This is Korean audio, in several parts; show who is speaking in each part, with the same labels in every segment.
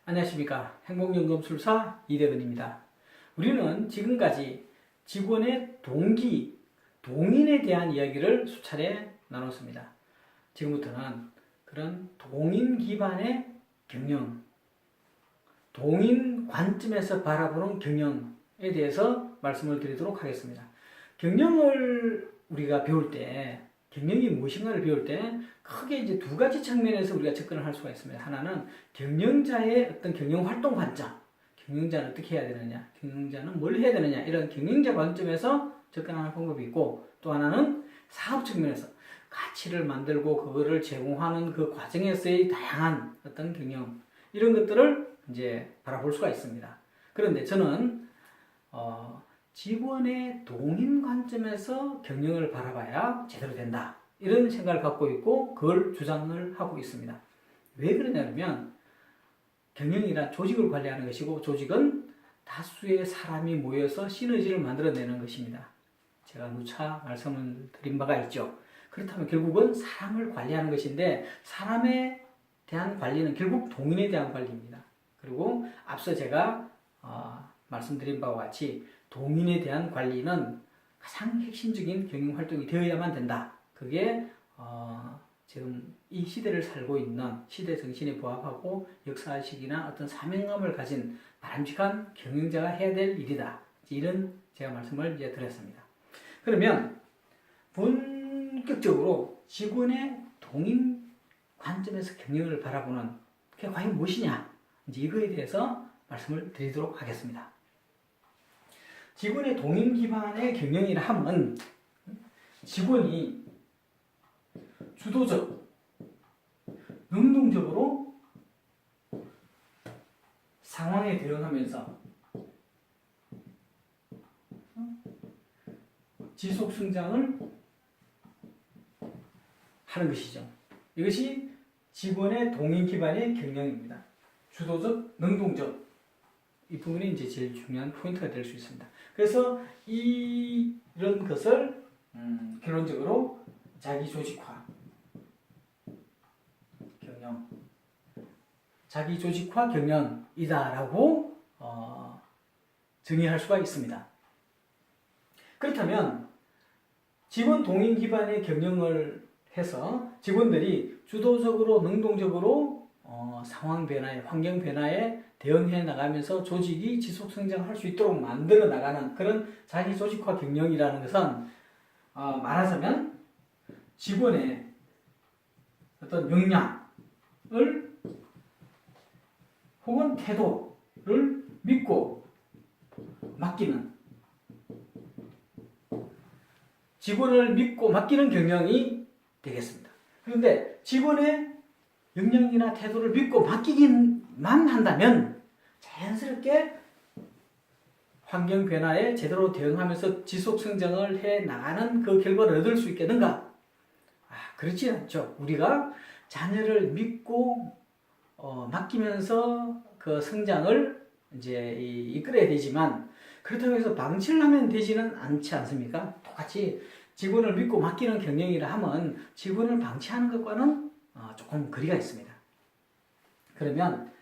Speaker 1: 안녕하십니까. 행복연금술사 이대근입니다. 우리는 지금까지 직원의 동기, 동인에 대한 이야기를 수차례 나눴습니다. 지금부터는 그런 동인 기반의 경영, 동인 관점에서 바라보는 경영에 대해서 말씀을 드리도록 하겠습니다. 경영을 우리가 배울 때, 경영이 무엇인가를 배울 때 크게 이제 두 가지 측면에서 우리가 접근을 할 수가 있습니다. 하나는 경영자의 어떤 경영 활동 관점, 경영자는 어떻게 해야 되느냐, 경영자는 뭘 해야 되느냐, 이런 경영자 관점에서 접근하는 방법이 있고, 또 하나는 사업 측면에서 가치를 만들고 그거를 제공하는 그 과정에서의 다양한 어떤 경영, 이런 것들을 이제 바라볼 수가 있습니다. 그런데 저는 직원의 동인 관점에서 경영을 바라봐야 제대로 된다, 이런 생각을 갖고 있고 그걸 주장을 하고 있습니다. 왜 그러냐면 경영이란 조직을 관리하는 것이고, 조직은 다수의 사람이 모여서 시너지를 만들어내는 것입니다. 제가 누차 말씀을 드린 바가 있죠. 그렇다면 결국은 사람을 관리하는 것인데, 사람에 대한 관리는 결국 동인에 대한 관리입니다. 그리고 앞서 제가 말씀드린 바와 같이 동인에 대한 관리는 가장 핵심적인 경영 활동이 되어야만 된다. 그게 지금 이 시대를 살고 있는 시대 정신에 부합하고 역사의식이나 어떤 사명감을 가진 바람직한 경영자가 해야 될 일이다. 이런 제가 말씀을 이제 드렸습니다. 그러면 본격적으로 직원의 동인 관점에서 경영을 바라보는 그게 과연 무엇이냐, 이제 이거에 대해서 말씀을 드리도록 하겠습니다. 직원의 동인 기반의 경영이라 하면 직원이 주도적, 능동적으로 상황에 대응하면서 지속 성장을 하는 것이죠. 이것이 직원의 동인 기반의 경영입니다. 주도적, 능동적, 이 부분이 이제 제일 중요한 포인트가 될 수 있습니다. 그래서 이런 것을 결론적으로 자기 조직화 경영, 자기 조직화 경영이다라고 정의할 수가 있습니다. 그렇다면 직원 동인 기반의 경영을 해서 직원들이 주도적으로, 능동적으로 상황 변화에, 환경 변화에 대응해 나가면서 조직이 지속 성장할 수 있도록 만들어 나가는 그런 자기 조직화 경영이라는 것은 말하자면 직원의 어떤 역량을 혹은 태도를 믿고 맡기는, 직원을 믿고 맡기는 경영이 되겠습니다. 그런데 직원의 역량이나 태도를 믿고 맡기기만 한다면 자연스럽게 환경 변화에 제대로 대응하면서 지속 성장을 해 나가는 그 결과를 얻을 수 있겠는가? 그렇지 않죠. 우리가 자녀를 믿고 맡기면서 그 성장을 이제 이끌어야 되지만, 그렇다고 해서 방치를 하면 되지는 않지 않습니까? 똑같이 직원을 믿고 맡기는 경영이라 하면 직원을 방치하는 것과는 조금 거리가 있습니다. 그러면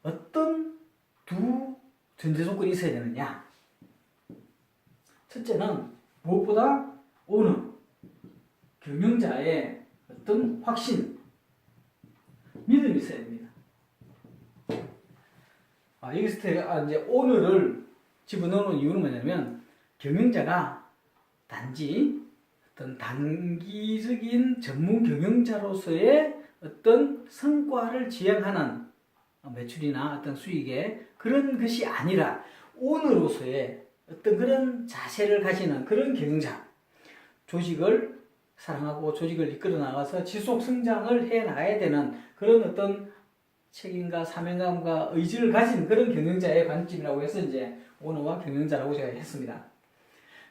Speaker 1: 어떤 두 전제 조건이 있어야 되느냐? 첫째는 무엇보다 오너, 경영자의 어떤 확신, 믿음이 있어야 됩니다. 여기서 이제 오너를 집어넣는 이유는 뭐냐면, 경영자가 단지 어떤 단기적인 전문 경영자로서의 어떤 성과를 지향하는 매출이나 어떤 수익에 그런 것이 아니라 오너로서의 어떤 그런 자세를 가지는 그런 경영자, 조직을 사랑하고 조직을 이끌어 나가서 지속 성장을 해 나가야 되는 그런 어떤 책임과 사명감과 의지를 가진 그런 경영자의 관점이라고 해서 이제 오너와 경영자라고 제가 했습니다.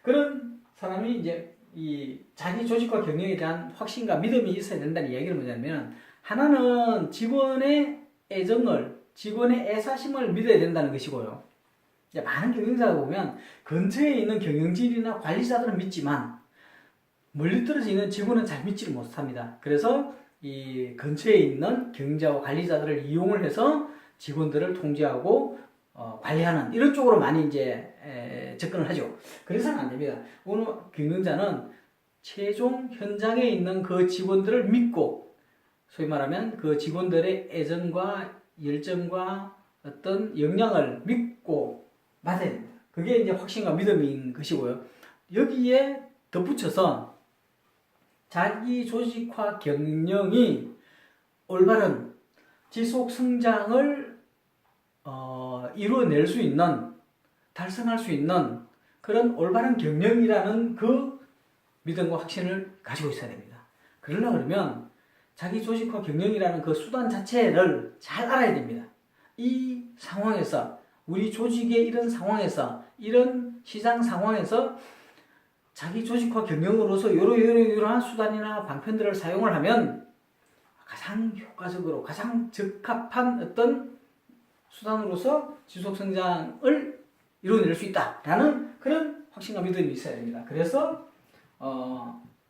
Speaker 1: 그런 사람이 이제 이 자기 조직과 경영에 대한 확신과 믿음이 있어야 된다는 이야기는 뭐냐면, 하나는 직원의 애정을, 직원의 애사심을 믿어야 된다는 것이고요. 이제 많은 경영자가 보면 근처에 있는 경영진이나 관리자들은 믿지만 멀리 떨어져 있는 직원은 잘 믿지를 못합니다. 그래서 이 근처에 있는 경영자와 관리자들을 이용을 해서 직원들을 통제하고 관리하는 이런 쪽으로 많이 이제 접근을 하죠. 그래서는 안 됩니다. 어느 경영자는 최종 현장에 있는 그 직원들을 믿고 소위 말하면 그 직원들의 애정과 열정과 어떤 역량을 믿고 받아야 됩니다. 그게 이제 확신과 믿음인 것이고요. 여기에 덧붙여서 자기 조직화 경영이 올바른 지속 성장을 이루어낼 수 있는, 달성할 수 있는 그런 올바른 경영이라는 그 믿음과 확신을 가지고 있어야 됩니다. 그러면 자기 조직화 경영이라는 그 수단 자체를 잘 알아야 됩니다. 이 상황에서, 우리 조직의 이런 상황에서, 이런 시장 상황에서 자기 조직화 경영으로서 이러한 수단이나 방편들을 사용을 하면 가장 효과적으로, 가장 적합한 어떤 수단으로서 지속성장을 이루어낼 수 있다라는 그런 확신과 믿음이 있어야 됩니다. 그래서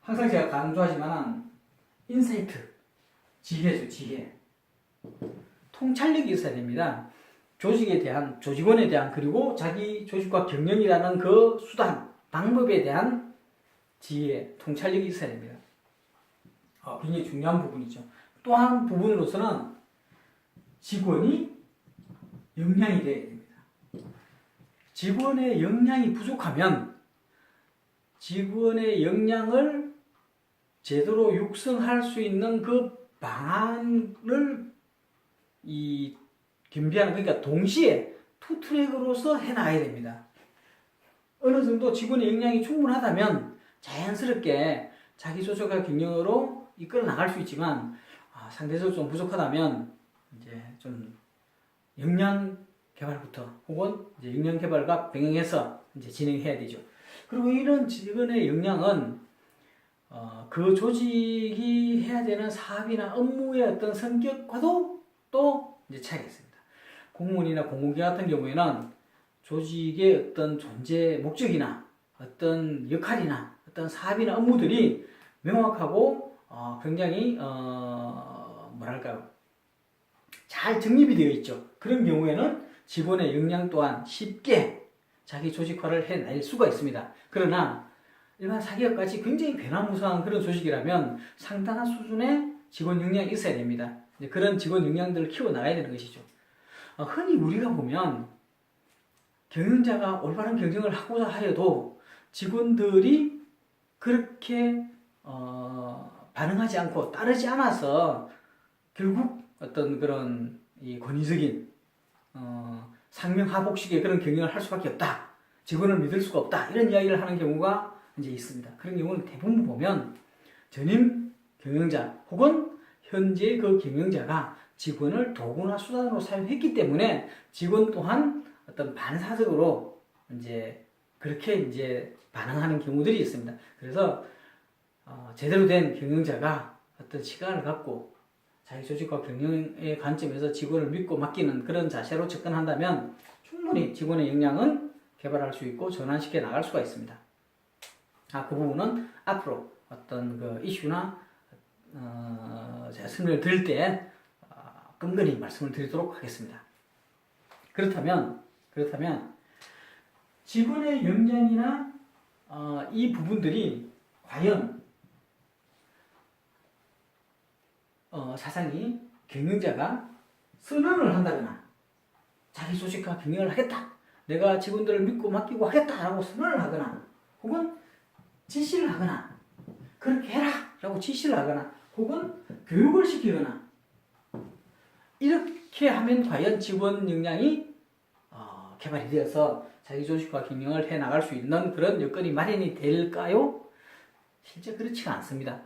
Speaker 1: 항상 제가 강조하지만 인사이트, 지혜죠, 지혜. 통찰력이 있어야 됩니다. 조직에 대한, 조직원에 대한, 그리고 자기 조직과 경영이라는 그 수단, 방법에 대한 지혜, 통찰력이 있어야 됩니다. 굉장히 중요한 부분이죠. 또 한 부분으로서는 직원이 역량이 되어야 됩니다. 직원의 역량이 부족하면 직원의 역량을 제대로 육성할 수 있는 그 방안을 겸비하는, 그러니까 동시에 투트랙으로서 해나가야 됩니다. 어느 정도 직원의 역량이 충분하다면 자연스럽게 자기 조직화 경영으로 이끌어 나갈 수 있지만 상대적으로 좀 부족하다면 이제 좀 역량 개발부터 혹은 이제 역량 개발과 병행해서 이제 진행해야 되죠. 그리고 이런 직원의 역량은 그 조직이 해야 되는 사업이나 업무의 어떤 성격과도 또 이제 차이가 있습니다. 공무원이나 공공기관 같은 경우에는 조직의 어떤 존재 목적이나 어떤 역할이나 어떤 사업이나 업무들이 명확하고 굉장히 뭐랄까요, 잘 정립이 되어 있죠. 그런 경우에는 직원의 역량 또한 쉽게 자기 조직화를 해낼 수가 있습니다. 그러나 일반 사기업같이 굉장히 변화무쌍한 그런 조직이라면 상당한 수준의 직원 역량이 있어야 됩니다. 그런 직원 역량들을 키워나가야 되는 것이죠. 흔히 우리가 보면 경영자가 올바른 경영을 하고자 하여도 직원들이 그렇게 반응하지 않고 따르지 않아서 결국 어떤 그런 이 권위적인 상명하복식의 그런 경영을 할 수밖에 없다. 직원을 믿을 수가 없다. 이런 이야기를 하는 경우가 이제 있습니다. 그런 경우는 대부분 보면 전임 경영자 혹은 현재 그 경영자가 직원을 도구나 수단으로 사용했기 때문에 직원 또한 어떤 반사적으로 이제 그렇게 이제 반응하는 경우들이 있습니다. 그래서 제대로 된 경영자가 어떤 시간을 갖고 자기 조직과 경영의 관점에서 직원을 믿고 맡기는 그런 자세로 접근한다면 충분히 직원의 역량은 개발할 수 있고 전환시켜 나갈 수가 있습니다. 그 부분은 앞으로 어떤 그 이슈나 제가 설명을 드릴 때 끈끈이 말씀을 드리도록 하겠습니다. 그렇다면 직원의 역량이나 이 부분들이 과연 사장이 경영자가 선언을 한다거나 자기 조직화 경영을 하겠다, 내가 직원들을 믿고 맡기고 하겠다라고 선언을 하거나 혹은 지시를 하거나 그렇게 해라 라고 지시를 하거나 혹은 교육을 시키거나 이렇게 하면 과연 직원 역량이 개발이 되어서 자기 조직화 경영을 해 나갈 수 있는 그런 여건이 마련이 될까요? 실제 그렇지가 않습니다.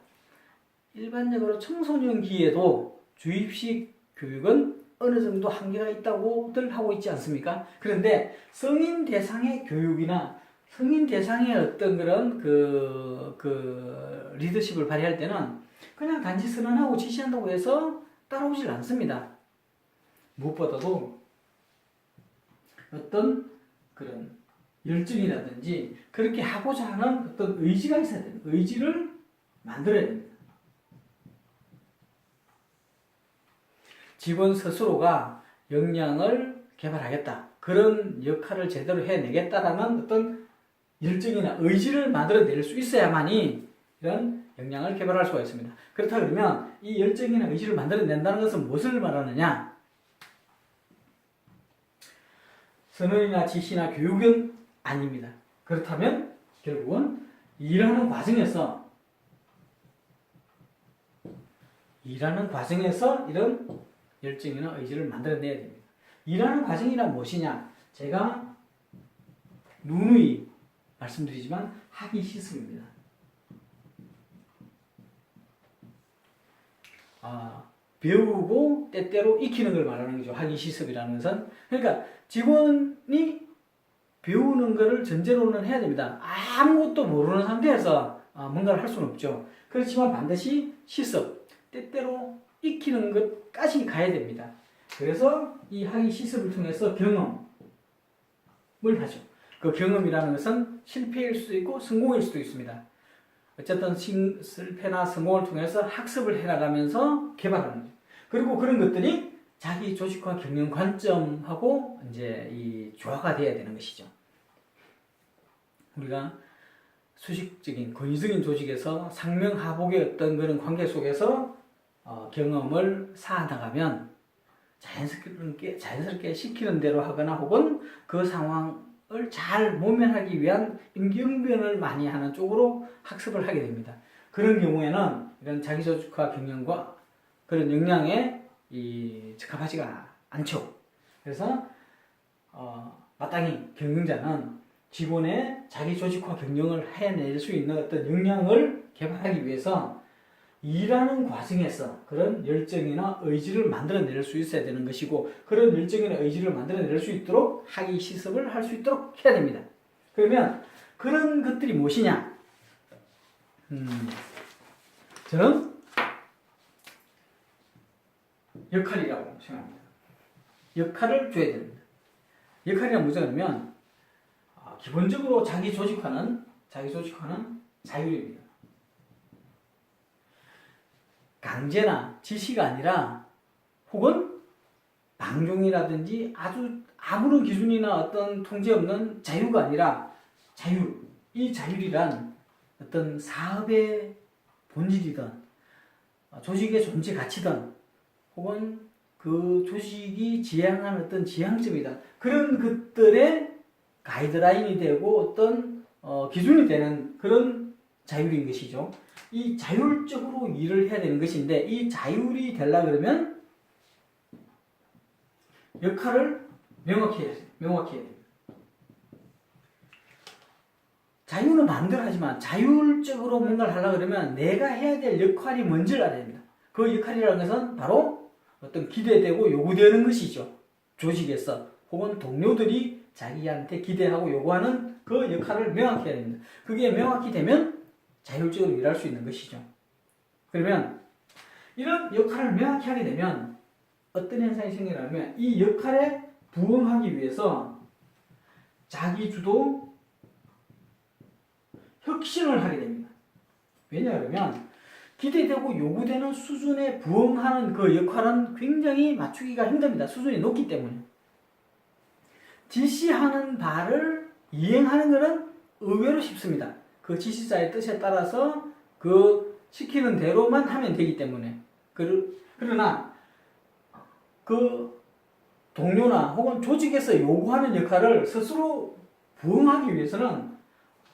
Speaker 1: 일반적으로 청소년기에도 주입식 교육은 어느 정도 한계가 있다고들 하고 있지 않습니까? 그런데 성인 대상의 교육이나 성인 대상의 어떤 그런 그 리더십을 발휘할 때는 그냥 단지 선언하고 지시한다고 해서 따라오질 않습니다. 무엇보다도 어떤 그런 열정이라든지 그렇게 하고자 하는 어떤 의지가 있어야 됩니다. 의지를 만들어야 됩니다. 직원 스스로가 역량을 개발하겠다. 그런 역할을 제대로 해내겠다라는 어떤 열정이나 의지를 만들어낼 수 있어야만이 이런 역량을 개발할 수가 있습니다. 그렇다 그러면 이 열정이나 의지를 만들어낸다는 것은 무엇을 말하느냐? 선언이나 지시나 교육은 아닙니다. 그렇다면 결국은 일하는 과정에서 이런 열정이나 의지를 만들어내야 됩니다. 일하는 과정이란 무엇이냐? 제가 누누이 말씀드리지만 학위 시습입니다. 배우고 때때로 익히는 걸 말하는 거죠. 학위 시습이라는 것은. 그러니까 직원이 배우는 것을 전제로는 해야 됩니다. 아무것도 모르는 상태에서 뭔가를 할 수는 없죠. 그렇지만 반드시 시습, 때때로 익히는 것까지 가야 됩니다. 그래서 이 학위 시습을 통해서 경험을 하죠. 그 경험이라는 것은 실패일 수도 있고 성공일 수도 있습니다. 어쨌든 실패나 성공을 통해서 학습을 해나가면서 개발하는 거죠. 그리고 그런 것들이 자기 조직화 경영 관점하고 이제 이 조화가 돼야 되는 것이죠. 우리가 수직적인 권위적인 조직에서 상명하복의 어떤 그런 관계 속에서 경험을 쌓아나가면 자연스럽게 시키는 대로 하거나 혹은 그 상황을 잘 모면하기 위한 임기응변을 많이 하는 쪽으로 학습을 하게 됩니다. 그런 경우에는 이런 자기조직화 경영과 그런 역량에 적합하지가 않죠. 그래서 마땅히 경영자는 직원의 자기조직화 경영을 해낼 수 있는 어떤 역량을 개발하기 위해서 일하는 과정에서 그런 열정이나 의지를 만들어낼 수 있어야 되는 것이고, 그런 열정이나 의지를 만들어낼 수 있도록 학위 시습을 할 수 있도록 해야 됩니다. 그러면 그런 것들이 무엇이냐? 저는 역할이라고 생각합니다. 역할을 줘야 됩니다. 역할이란 뭐냐면 기본적으로 자기 조직화는 자율입니다. 강제나 지시가 아니라 혹은 방종이라든지 아주 아무런 기준이나 어떤 통제 없는 자유가 아니라 자율. 이 자율이란 어떤 사업의 본질이든 조직의 존재 가치든 혹은 그 조직이 지향하는 어떤 지향점이다. 그런 것들의 가이드라인이 되고 어떤 기준이 되는 그런 자율인 것이죠. 이 자율적으로 일을 해야 되는 것인데, 이 자율이 되려고 그러면 역할을 명확히 해야 됩니다. 자유는 마음대로 하지만 자율적으로 뭔가를 하려고 그러면 내가 해야 될 역할이 뭔지를 알아야 됩니다. 그 역할이라는 것은 바로 어떤 기대되고 요구되는 것이죠. 조직에서 혹은 동료들이 자기한테 기대하고 요구하는 그 역할을 명확히 해야 됩니다. 그게 명확히 되면 자율적으로 일할 수 있는 것이죠. 그러면 이런 역할을 명확히 하게 되면 어떤 현상이 생기냐면 이 역할에 부응하기 위해서 자기주도 혁신을 하게 됩니다. 왜냐하면 기대되고 요구되는 수준에 부응하는 그 역할은 굉장히 맞추기가 힘듭니다. 수준이 높기 때문에. 지시하는 바를 이행하는 것은 의외로 쉽습니다. 그 지시자의 뜻에 따라서 그 시키는 대로만 하면 되기 때문에. 그러나 그 동료나 혹은 조직에서 요구하는 역할을 스스로 부응하기 위해서는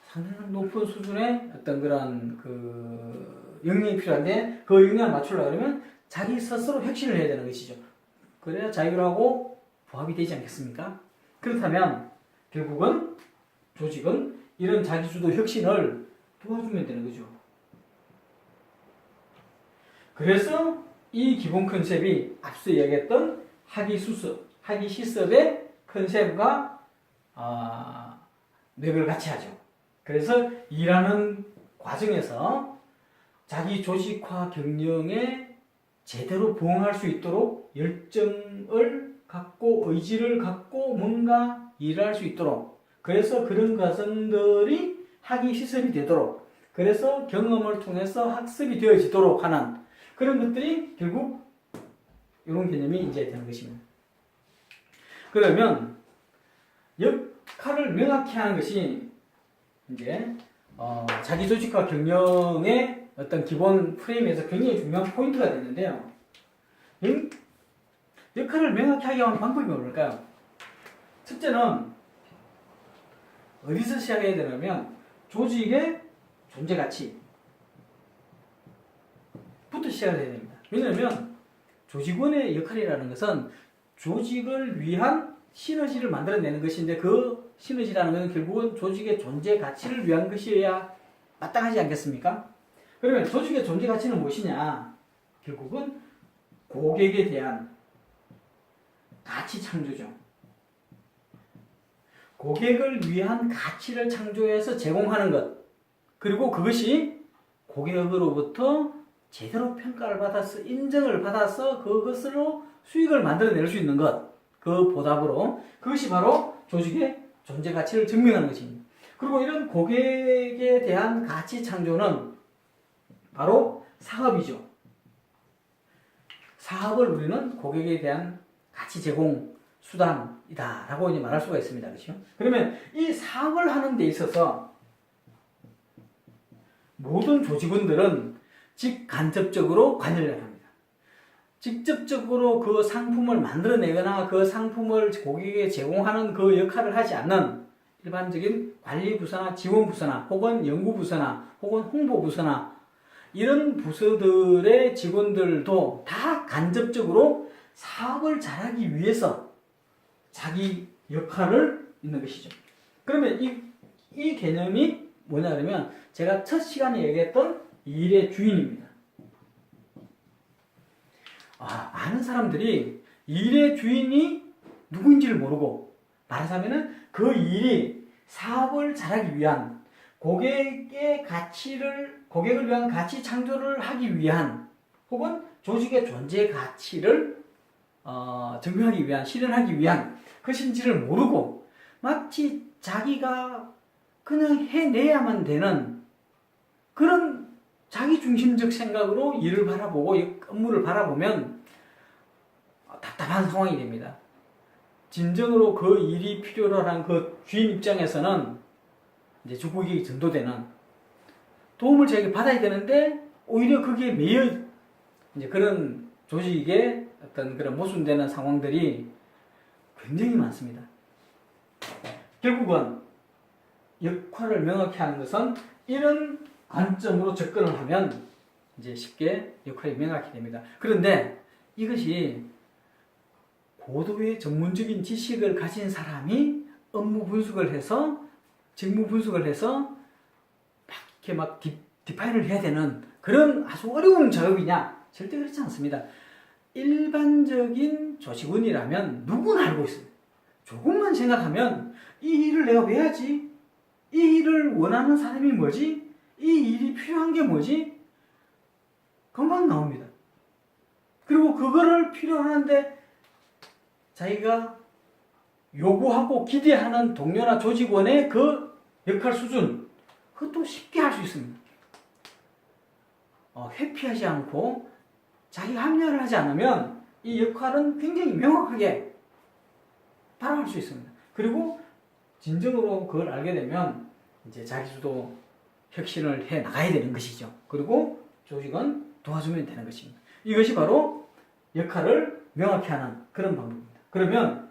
Speaker 1: 상당히 높은 수준의 어떤 그런 그 역량이 필요한데, 그 역량을 맞추려고 하면 자기 스스로 혁신을 해야 되는 것이죠. 그래야 자율하고 부합이 되지 않겠습니까? 그렇다면 결국은 조직은 이런 자기주도 혁신을 도와주면 되는 거죠. 그래서 이 기본 컨셉이 앞서 이야기했던 학위 시습의 컨셉과 맥을 같이 하죠. 그래서 일하는 과정에서 자기 조직화 경영에 제대로 부응할 수 있도록 열정을 갖고 의지를 갖고 뭔가 일할 수 있도록, 그래서 그런 과정들이 학위 시습이 되도록, 그래서 경험을 통해서 학습이 되어지도록 하는 그런 것들이 결국 이런 개념이 이제 되는 것입니다. 그러면 역할을 명확히 하는 것이 이제 자기 조직과 경영의 어떤 기본 프레임에서 굉장히 중요한 포인트가 되는데요. 역할을 명확히 하게 하는 방법이 뭘까요? 첫째는 어디서 시작해야 되냐면 조직의 존재 가치부터 시작을 해야 됩니다. 왜냐하면 조직원의 역할이라는 것은 조직을 위한 시너지를 만들어내는 것인데 그 시너지라는 것은 결국은 조직의 존재 가치를 위한 것이어야 마땅하지 않겠습니까? 그러면 조직의 존재 가치는 무엇이냐? 결국은 고객에 대한 가치 창조죠. 고객을 위한 가치를 창조해서 제공하는 것, 그리고 그것이 고객으로부터 제대로 평가를 받아서 인정을 받아서 그것으로 수익을 만들어낼 수 있는 것, 그 보답으로, 그것이 바로 조직의 존재 가치를 증명하는 것입니다. 그리고 이런 고객에 대한 가치 창조는 바로 사업이죠. 사업을 우리는 고객에 대한 가치 제공 수단이다라고 이제 말할 수가 있습니다. 그렇죠? 그러면 이 사업을 하는 데 있어서 모든 조직원들은 직간접적으로 관여를 합니다. 직접적으로 그 상품을 만들어내거나 그 상품을 고객에게 제공하는 그 역할을 하지 않는 일반적인 관리부서나 지원부서나 혹은 연구부서나 혹은 홍보부서나 이런 부서들의 직원들도 다 간접적으로 사업을 잘하기 위해서 자기 역할을 있는 것이죠. 그러면 이 개념이 뭐냐면 제가 첫 시간에 얘기했던 일의 주인입니다. 많은 사람들이 일의 주인이 누구인지를 모르고, 말하자면은 그 일이 사업을 잘하기 위한 고객을 위한 가치 창조를 하기 위한 혹은 조직의 존재 가치를 증명하기 위한, 실현하기 위한 것인지를 모르고 마치 자기가 그냥 해내야만 되는 그런 자기중심적 생각으로 일을 바라보고 업무를 바라보면 답답한 상황이 됩니다. 진정으로 그 일이 필요로 하는 그 주인 입장에서는 이제 주고객이 전도되는 도움을 저에게 받아야 되는데 오히려 거기에 매여 이제 그런 조직의 어떤 그런 모순되는 상황들이 굉장히 많습니다. 결국은 역할을 명확히 하는 것은 이런 관점으로 접근을 하면 이제 쉽게 역할이 명확히 됩니다. 그런데 이것이 고도의 전문적인 지식을 가진 사람이 업무 분석을 해서 직무 분석을 해서 막 디파인을 해야 되는 그런 아주 어려운 작업이냐? 절대 그렇지 않습니다. 일반적인 조직원이라면 누구나 알고 있습니다. 조금만 생각하면 이 일을 내가 왜 하지? 이 일을 원하는 사람이 뭐지? 이 일이 필요한 게 뭐지? 금방 나옵니다. 그리고 그거를 필요하는데 자기가 요구하고 기대하는 동료나 조직원의 그 역할 수준, 그것도 쉽게 할 수 있습니다. 회피하지 않고 자기가 합리화를 하지 않으면 이 역할은 굉장히 명확하게 따라갈 수 있습니다. 그리고 진정으로 그걸 알게 되면 이제 자기주도 혁신을 해 나가야 되는 것이죠. 그리고 조직은 도와주면 되는 것입니다. 이것이 바로 역할을 명확히 하는 그런 방법입니다. 그러면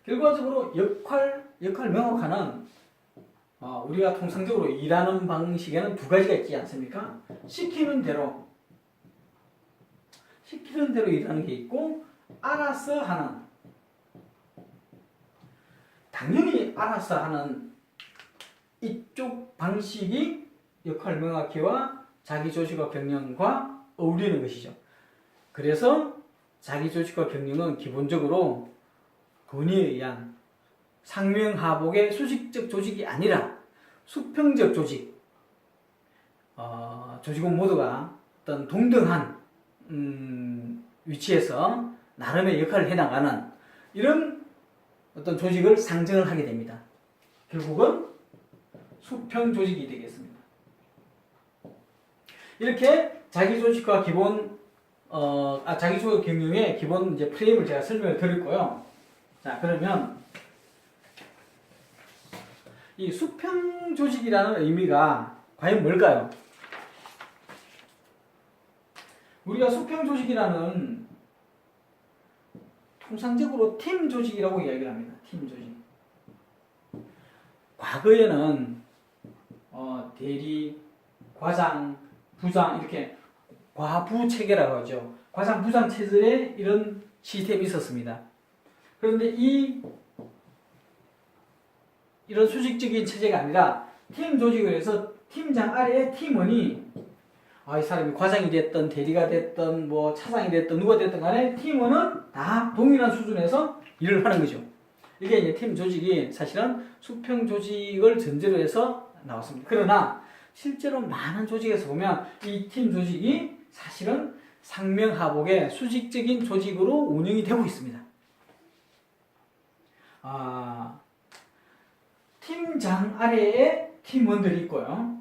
Speaker 1: 결과적으로 역할 명확화는 우리가 통상적으로 일하는 방식에는 두 가지가 있지 않습니까? 시키는 대로 일하는 게 있고 알아서 하는, 당연히 알아서 하는 이쪽 방식이 역할 명확히와 자기 조직과 경영과 어울리는 것이죠. 그래서 자기 조직과 경영은 기본적으로 권위에 의한 상명하복의 수직적 조직이 아니라 수평적 조직, 조직원 모두가 어떤 동등한 위치에서 나름의 역할을 해나가는 이런 어떤 조직을 상정을 하게 됩니다. 결국은 수평 조직이 되겠습니다. 이렇게 자기 조직과 기본 자기 조직 경영의 기본 이제 프레임을 제가 설명을 드렸고요. 자, 그러면 이 수평 조직이라는 의미가 과연 뭘까요? 우리가 수평 조직이라는 통상적으로 팀 조직이라고 이야기를 합니다. 팀 조직. 과거에는 대리, 과장, 부장 이렇게 과부 체계라고 하죠. 과장, 부장 체제에 이런 시스템이 있었습니다. 그런데 이런 수직적인 체제가 아니라 팀 조직을 해서 팀장 아래에 팀원이 이 사람이 과장이 됐든 대리가 됐든 뭐 차장이 됐든 누가 됐든 간에 팀원은 다 동일한 수준에서 일을 하는 거죠. 이게 이제 팀 조직이 사실은 수평 조직을 전제로 해서 나왔습니다. 그러나 실제로 많은 조직에서 보면 이 팀 조직이 사실은 상명하복의 수직적인 조직으로 운영이 되고 있습니다. 팀장 아래에 팀원들이 있고요.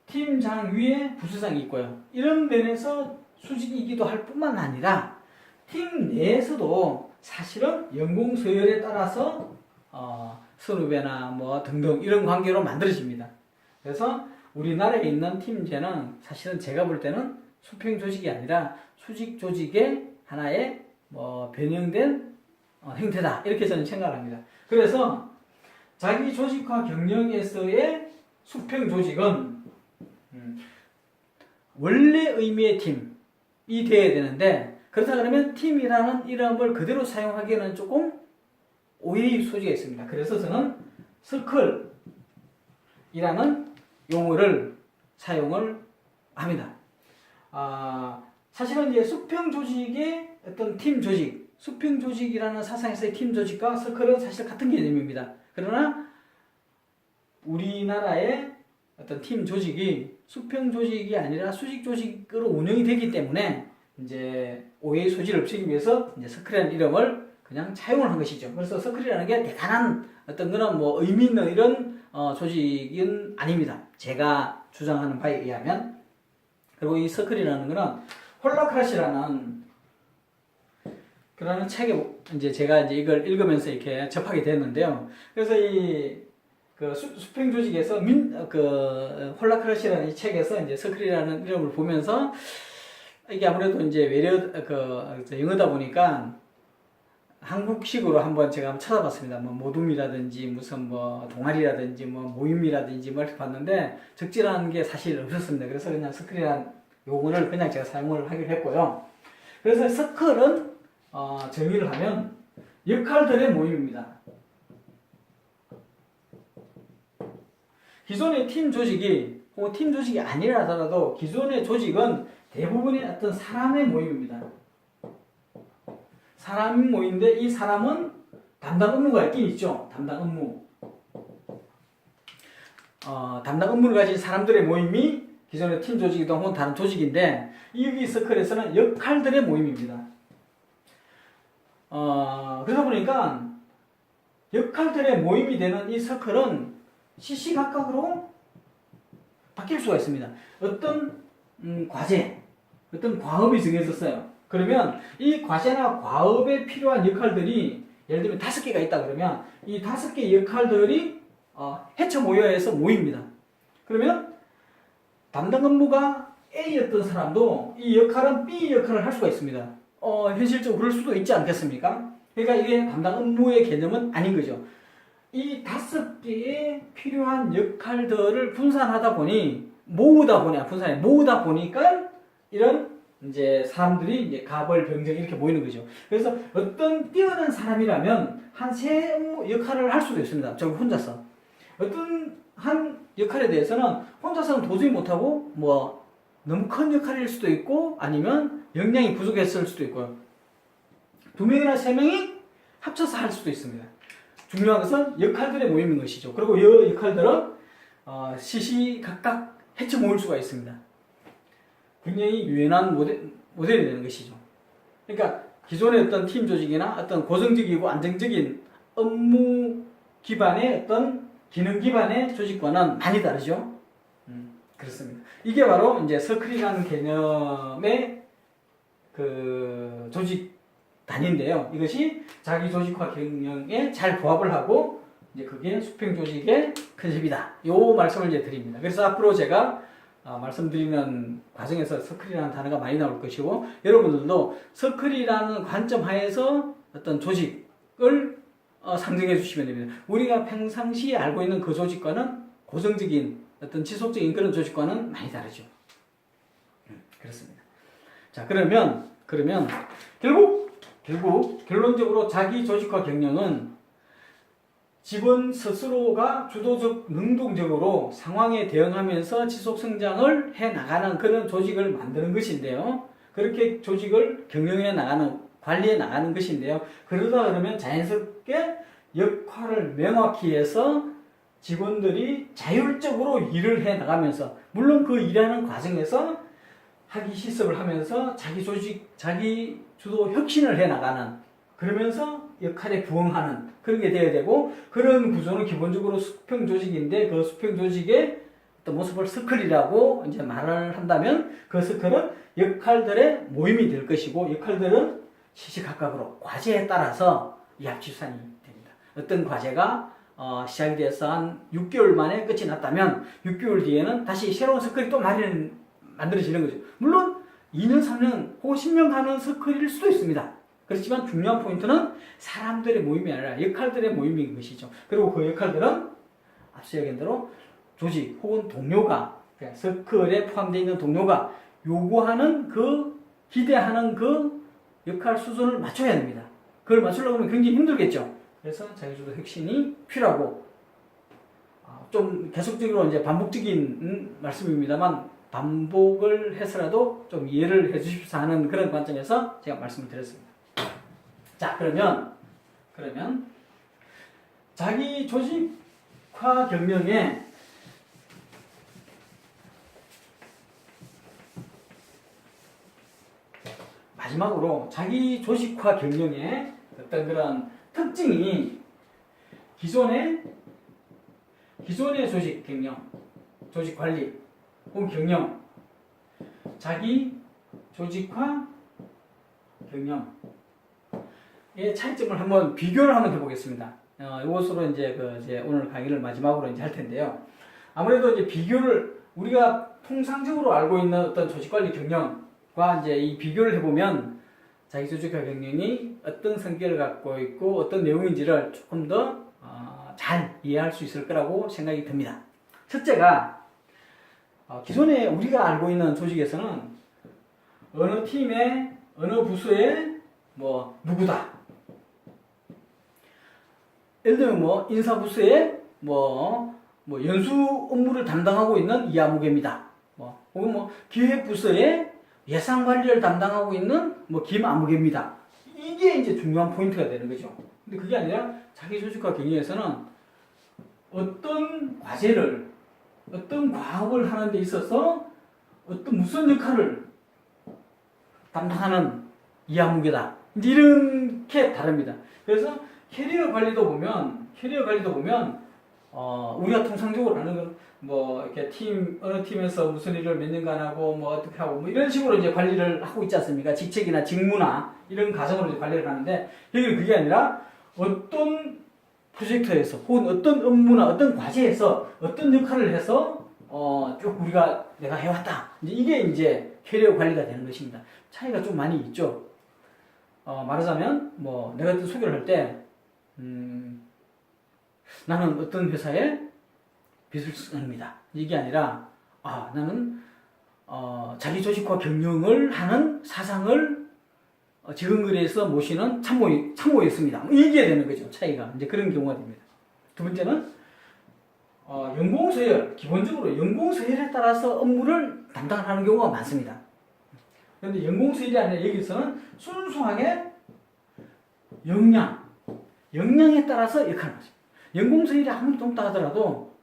Speaker 1: 팀장 위에 부수장이 있고요. 이런 면에서 수직이기도 할 뿐만 아니라 팀 내에서도 사실은 연공 서열에 따라서 선후배나 뭐 등등 이런 관계로 만들어집니다. 그래서 우리나라에 있는 팀제는 사실은 제가 볼 때는 수평 조직이 아니라 수직 조직의 하나의 변형된 형태다 이렇게 저는 생각을 합니다. 그래서 자기 조직화 경영에서의 수평 조직은 원래 의미의 팀이 되어야 되는데 그렇다 그러면 팀이라는 이름을 그대로 사용하기에는 조금 오해의 소지가 있습니다. 그래서 저는 서클이라는 용어를 사용을 합니다. 사실은 이제 수평 조직의 어떤 팀 조직, 수평 조직이라는 사상에서의 팀 조직과 서클은 사실 같은 개념입니다. 그러나 우리나라의 어떤 팀 조직이 수평 조직이 아니라 수직 조직으로 운영이 되기 때문에 이제 오해의 소지를 없애기 위해서 이제 서클이라는 이름을 그냥 차용을 한 것이죠. 그래서 서클이라는 게 대단한 어떤 그런 의미 있는 이런 조직은 아닙니다. 제가 주장하는 바에 의하면. 그리고 이 서클이라는 거는 홀라크라시라는 그러는 책에 이제 제가 이제 이걸 읽으면서 이렇게 접하게 됐는데요. 그래서 수평 조직에서 홀라크라시라는 이 책에서 이제 서클이라는 이름을 보면서 이게 아무래도 이제 영어다 보니까 한국식으로 한번 제가 한번 찾아봤습니다. 모둠이라든지 무슨 동아리라든지 모임이라든지 이렇게 봤는데 적절한 게 사실 없었습니다. 그래서 그냥 서클이라는 용어를 그냥 제가 사용을 하기로 했고요. 그래서 서클은 정의를 하면 역할들의 모임입니다. 기존의 팀 조직이 혹은 팀 조직이 아니라 하더라도 기존의 조직은 대부분의 어떤 사람의 모임입니다. 사람 모임인데 이 사람은 담당 업무가 있긴 있죠. 담당 업무. 담당 업무를 가진 사람들의 모임이 기존의 팀 조직이든 혹은 다른 조직인데 여기 서클에서는 역할들의 모임입니다. 그러다 보니까 역할들의 모임이 되는 이 서클은 시시각각으로 바뀔 수가 있습니다. 어떤 과제, 어떤 과업이 정해졌어요. 그러면 이 과제나 과업에 필요한 역할들이 예를 들면 5개가 있다 그러면 이 5개 역할들이 해쳐 모여서 모입니다. 그러면 담당 업무가 A였던 사람도 이 역할은 B 역할을 할 수가 있습니다. 현실적으로 그럴 수도 있지 않겠습니까? 그러니까 이게 담당 업무의 개념은 아닌 거죠. 이 5개의 필요한 역할들을 분산하다 보니 모으다 보니까 이런 이제 사람들이 이제 가벌병정 이렇게 모이는 거죠. 그래서 어떤 뛰어난 사람이라면 한 3 역할을 할 수도 있습니다. 저 혼자서. 어떤 한 역할에 대해서는 혼자서는 도저히 못하고 너무 큰 역할일 수도 있고 아니면 역량이 부족했을 수도 있고요. 2명이나 3명이 합쳐서 할 수도 있습니다. 중요한 것은 역할들의 모임인 것이죠. 그리고 이 역할들은 시시각각 해쳐 모을 수가 있습니다. 굉장히 유연한 모델이 되는 것이죠. 그러니까 기존의 어떤 팀 조직이나 어떤 고정적이고 안정적인 업무 기반의 어떤 기능 기반의 조직과는 많이 다르죠. 그렇습니다. 이게 바로 이제 서클이라는 개념의 조직 단위인데요. 이것이 자기 조직화 경영에 잘 부합을 하고 이제 그게 수평 조직의 컨셉이다. 요 말씀을 이제 드립니다. 그래서 앞으로 제가 말씀드리는 과정에서 서클이라는 단어가 많이 나올 것이고 여러분들도 서클이라는 관점 하에서 어떤 조직을 상정해 주시면 됩니다. 우리가 평상시에 알고 있는 그 조직과는 고정적인 어떤 지속적인 그런 조직과는 많이 다르죠. 그렇습니다. 자, 그러면 결국 결론적으로 자기 조직화 경영은 직원 스스로가 주도적 능동적으로 상황에 대응하면서 지속 성장을 해 나가는 그런 조직을 만드는 것인데요. 그렇게 조직을 경영해 나가는, 관리해 나가는 것인데요. 그러다 그러면 자연스럽게 역할을 명확히 해서 직원들이 자율적으로 일을 해 나가면서, 물론 그 일하는 과정에서 학위 실습을 하면서 자기 조직, 자기 주도 혁신을 해 나가는, 그러면서 역할에 부응하는 그런 게 되어야 되고, 그런 구조는 기본적으로 수평 조직인데 그 수평 조직의 어떤 모습을 서클이라고 이제 말을 한다면 그 서클은 역할들의 모임이 될 것이고, 역할들은 시시각각으로 과제에 따라서 이합집산이 됩니다. 어떤 과제가 시작이 돼서 한 6개월 만에 끝이 났다면 6개월 뒤에는 다시 새로운 서클이 또 만들어지는 거죠. 물론 2년, 3년 혹은 10년 가는 서클일 수도 있습니다. 그렇지만 중요한 포인트는 사람들의 모임이 아니라 역할들의 모임인 것이죠. 그리고 그 역할들은 앞서 얘기한 대로 조직 혹은 동료가, 서클에 포함되어 있는 동료가 요구하는 기대하는 그 역할 수준을 맞춰야 됩니다. 그걸 맞추려고 하면 굉장히 힘들겠죠. 그래서 자기주도 혁신이 필요하고, 좀 계속적으로 이제 반복적인 말씀입니다만 반복을 해서라도 좀 이해를 해 주십사 하는 그런 관점에서 제가 말씀을 드렸습니다. 자, 그러면 자기 조직화 경영에 마지막으로 자기 조직화 경영의 어떤 그런 특징이 기존의 조직 경영, 조직 관리 혹은 경영, 자기 조직화 경영의 차이점을 한번 비교를 한번 해보겠습니다. 이것으로 이제 오늘 강의를 마지막으로 이제 할 텐데요. 아무래도 이제 비교를 우리가 통상적으로 알고 있는 어떤 조직 관리 경영과 이제 이 비교를 해보면 자기 조직화 경영이 어떤 성격을 갖고 있고 어떤 내용인지를 조금 더 잘 이해할 수 있을 거라고 생각이 듭니다. 첫째가 기존에 우리가 알고 있는 조직에서는 어느 팀의 어느 부서의 누구다. 예를 들면 인사부서의 연수 업무를 담당하고 있는 이아무개입니다. 혹은 기획부서의 예산 관리를 담당하고 있는 김아무개입니다. 이게 이제 중요한 포인트가 되는 거죠. 근데 그게 아니라 자기 조직화 경영에서는 어떤 과제를, 어떤 과업을 하는 데 있어서 무슨 역할을 담당하는 이아무개다. 이제 이렇게 다릅니다. 그래서 캐리어 관리도 보면 우리가 통상적으로 아는 건 이렇게 어느 팀에서 무슨 일을 몇 년간 하고 어떻게 하고 이런 식으로 이제 관리를 하고 있지 않습니까? 직책이나 직무나 이런 과정으로 이제 관리를 하는데, 여기는 그게 아니라 어떤 프로젝트에서 혹은 어떤 업무나 어떤 과제에서 어떤 역할을 해서 쭉 내가 해왔다. 이게 이제 캐리어 관리가 되는 것입니다. 차이가 좀 많이 있죠. 말하자면 내가 어떤 소개를 할 때 나는 어떤 회사의 비서입니다. 이게 아니라 나는 자기 조직화 경영을 하는 사상을 직원거래에서 모시는 참모였습니다. 이게 되는 거죠. 차이가 이제 그런 경우가 됩니다. 두 번째는 연공서열, 기본적으로 연공서열에 따라서 업무를 담당하는 경우가 많습니다. 그런데 연공서열이 아니라 여기서는 순수하게 역량에 따라서 역할을 하죠. 연공서열이 아무리 높다 하더라도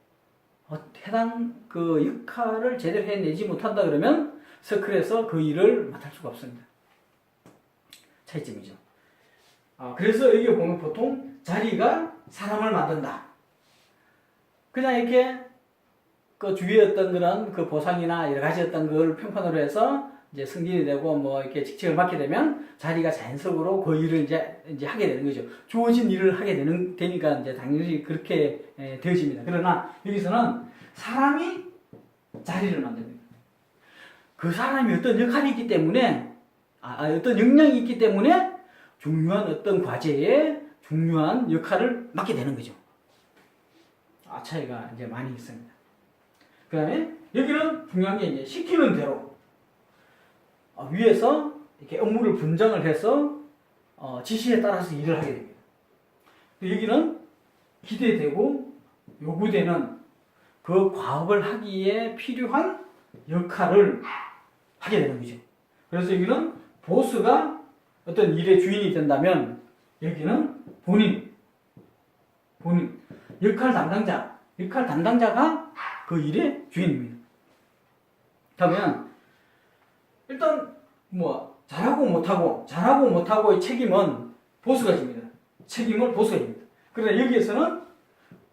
Speaker 1: 해당 그 역할을 제대로 해내지 못한다 그러면 서클에서 그 일을 맡을 수가 없습니다. 차이점이죠. 그래서 여기 보면 보통 자리가 사람을 만든다. 그냥 이렇게 그 주위에 어떤 그런 그 보상이나 여러 가지 어떤 걸 평판으로 해서 이제 승진이 되고 뭐 이렇게 직책을 맡게 되면 자리가 자연적으로 그 일을 이제 하게 되는 거죠. 주어진 일을 하게 되니까 이제 당연히 그렇게 되어집니다. 그러나 여기서는 사람이 자리를 만듭니다. 그 사람이 어떤 역할이 있기 때문에, 어떤 역량이 있기 때문에 중요한 어떤 과제에 중요한 역할을 맡게 되는 거죠. 차이가 이제 많이 있습니다. 그 다음에 여기는 중요한 게 이제 시키는 대로 위에서 이렇게 업무를 분장을 해서 지시에 따라서 일을 하게 됩니다. 여기는 기대되고 요구되는 그 과업을 하기에 필요한 역할을 하게 되는 거죠. 그래서 여기는 보스가 어떤 일의 주인이 된다면 여기는 본인 역할 담당자가 그 일의 주인입니다. 그러면 일단 뭐 잘하고 못하고의 책임은 보스가 집니다. 책임을 보스가 집니다. 그러나 여기에서는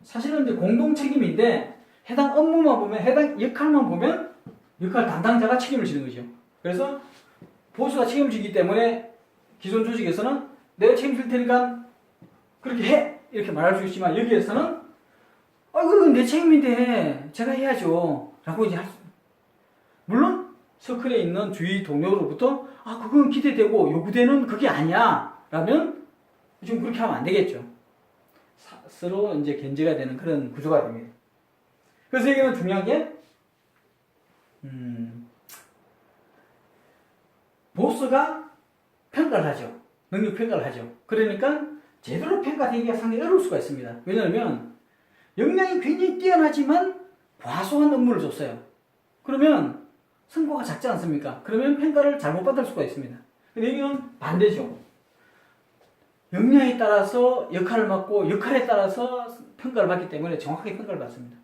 Speaker 1: 사실은 이제 공동 책임인데 해당 업무만 보면 해당 역할만 보면 역할 담당자가 책임을 지는 거죠. 그래서 보스가 책임을 지기 때문에 기존 조직에서는 내가 책임질 테니까 그렇게 해 이렇게 말할 수 있지만 여기에서는 그건 내 책임인데 제가 해야죠 라고 이제 할 수. 물론 서클에 있는 주위 동료로부터 그건 기대되고 요구되는 그게 아니야 라면 좀 그렇게 하면 안 되겠죠. 서로 이제 견제가 되는 그런 구조가 됩니다. 그래서 여기는 중요한 게 보스가 평가를 하죠. 능력 평가를 하죠. 그러니까 제대로 평가되기가 상당히 어려울 수가 있습니다. 왜냐하면 역량이 굉장히 뛰어나지만 과소한 업무를 줬어요. 그러면 성과가 작지 않습니까? 그러면 평가를 잘못 받을 수가 있습니다. 근데 여기는 반대죠. 역량에 따라서 역할을 맡고 역할에 따라서 평가를 받기 때문에 정확하게 평가를 받습니다.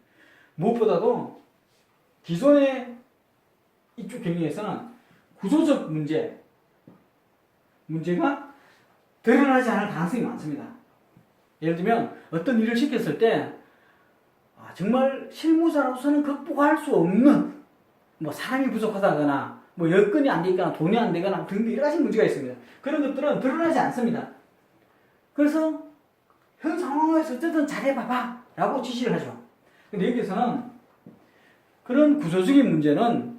Speaker 1: 무엇보다도 기존의 이쪽 경영에서는 구조적 문제가 드러나지 않을 가능성이 많습니다. 예를 들면 어떤 일을 시켰을 때 정말 실무자로서는 극복할 수 없는 사람이 부족하다거나 여건이 안 되거나 돈이 안 되거나 등등 여러 가지 문제가 있습니다. 그런 것들은 드러나지 않습니다. 그래서 현 상황에서 어쨌든 잘해봐봐 라고 지시를 하죠. 근데 여기서는 그런 구조적인 문제는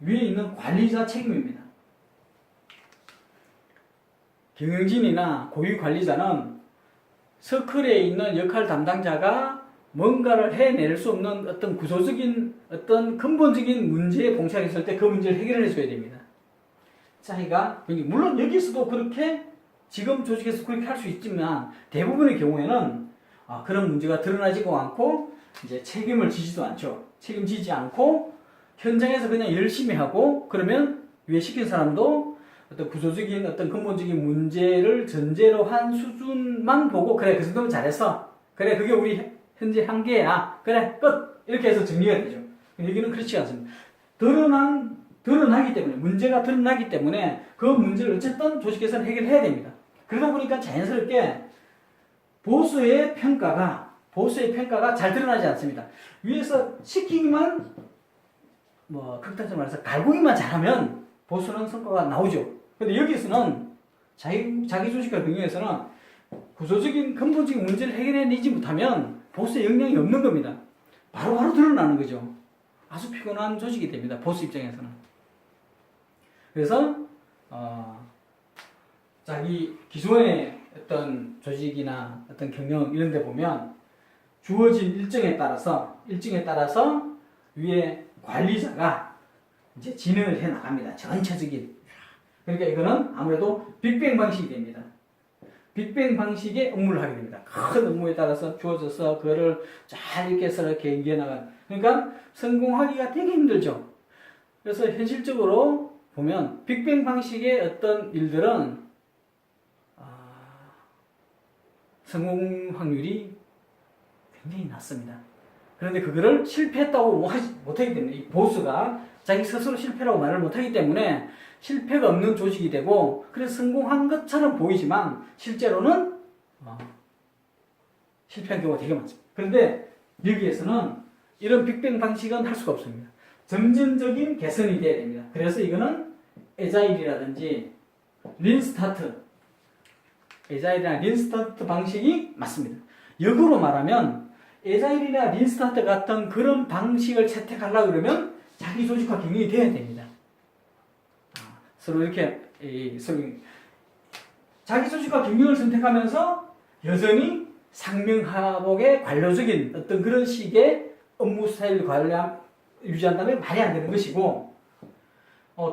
Speaker 1: 위에 있는 관리자 책임입니다. 경영진이나 고위 관리자는 서클에 있는 역할 담당자가 뭔가를 해낼 수 없는 어떤 구조적인 어떤 근본적인 문제에 봉착했을 때 그 문제를 해결해 줘야 됩니다. 차이가 물론 여기서도 그렇게 지금 조직에서 그렇게 할 수 있지만 대부분의 경우에는 그런 문제가 드러나지도 않고 이제 책임을 지지도 않죠. 책임지지 않고 현장에서 그냥 열심히 하고 그러면 위에 시킨 사람도 어떤 구조적인 어떤 근본적인 문제를 전제로 한 수준만 보고 그래 그 정도면 잘했어. 그래 그게 우리 현재 한계야. 그래 끝. 이렇게 해서 정리가 되죠. 여기는 그렇지 않습니다. 드러나기 때문에 문제가 드러나기 때문에 그 문제를 어쨌든 조직에서는 해결해야 됩니다. 그러다 보니까 자연스럽게 보스의 평가가 잘 드러나지 않습니다. 위에서 시키기만 극단적으로 말해서 갈구기만 잘하면 보스는 성과가 나오죠. 근데 여기서는 자기 조직과 경영에서는 구조적인 근본적인 문제를 해결해내지 못하면 보스의 역량이 없는 겁니다. 바로바로 드러나는 거죠. 아주 피곤한 조직이 됩니다. 보스 입장에서는. 그래서 자기 기존의 어떤 조직이나 어떤 경영 이런 데 보면 주어진 일정에 따라서 위에 관리자가 이제 진행을 해 나갑니다. 전체적인. 그러니까 이거는 아무래도 빅뱅 방식이 됩니다. 빅뱅 방식의 업무를 하게 됩니다. 큰 업무에 따라서 주어져서 그거를 잘 이렇게 해서 이렇게 이겨나가는. 그러니까 성공하기가 되게 힘들죠. 그래서 현실적으로 보면 빅뱅 방식의 어떤 일들은 성공 확률이 굉장히 낮습니다. 그런데 그거를 실패했다고 못하기 때문에 이 보스가 자기 스스로 실패라고 말을 못하기 때문에 실패가 없는 조직이 되고 그래서 성공한 것처럼 보이지만 실제로는 실패한 경우가 되게 많습니다. 그런데 여기에서는 이런 빅뱅 방식은 할 수가 없습니다. 점진적인 개선이 돼야 됩니다. 그래서 이거는 에자일이라든지 린스타트, 에자일이나 린스타트 방식이 맞습니다. 역으로 말하면 에자일이나 린스타트 같은 그런 방식을 채택하려고 그러면 자기 조직화 경영이 돼야 됩니다. 서로 이렇게 서로 자기 조직화 경영을 선택하면서 여전히 상명하복의 관료적인 어떤 그런 식의 업무 스타일을 유지한다면 말이 안 되는 것이고,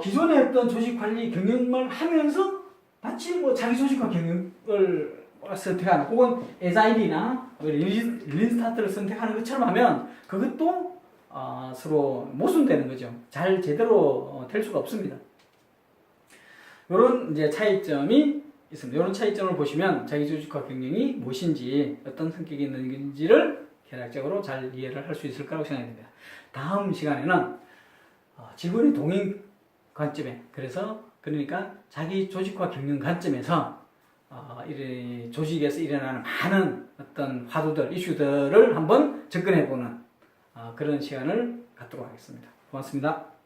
Speaker 1: 기존의 어떤 조직 관리 경영을 하면서 마치 뭐 자기 조직화 경영을 선택하는, 혹은 에자일이나 린스타트를 선택하는 것처럼 하면 그것도 서로 모순되는 거죠. 잘 제대로 될 수가 없습니다. 이런 이제 차이점이 있습니다. 이런 차이점을 보시면 자기 조직화 경영이 무엇인지, 어떤 성격이 있는지를 개략적으로 잘 이해를 할 수 있을 거라고 생각이 됩니다. 다음 시간에는 직원의 동행 관점에, 그러니까 자기 조직화 경영 관점에서 조직에서 일어나는 많은 어떤 화두들, 이슈들을 한번 접근해보는 그런 시간을 갖도록 하겠습니다. 고맙습니다.